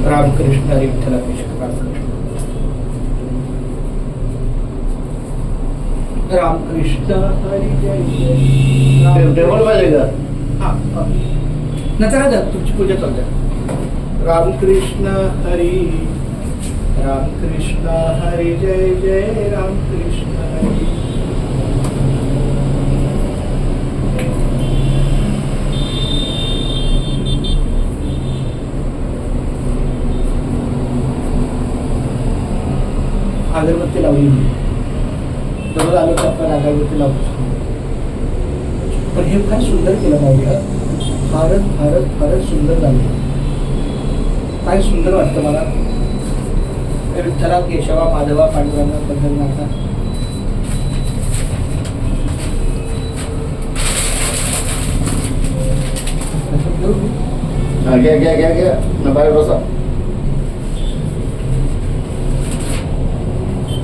रामकृष्ण हरी विठ्ठल रामकृष्ण रामकृष्ण हरी जय जय table पाहिजे का? हा नंतर तुमची पूजा चालू द्या. रामकृष्ण हरी जय जय रामकृष्ण हरी. अगरबत्ती लावली दररोज आलो तर आपण अगरबत्ती लावतो. पण हे फार सुंदर केलं पाहिजे. फारच सुंदर झालं. काय सुंदर वाटतं मला. विठ्ठला केशवा माधवा पांडुरंगा पंढरनाथा. घ्या बाहेर बसा.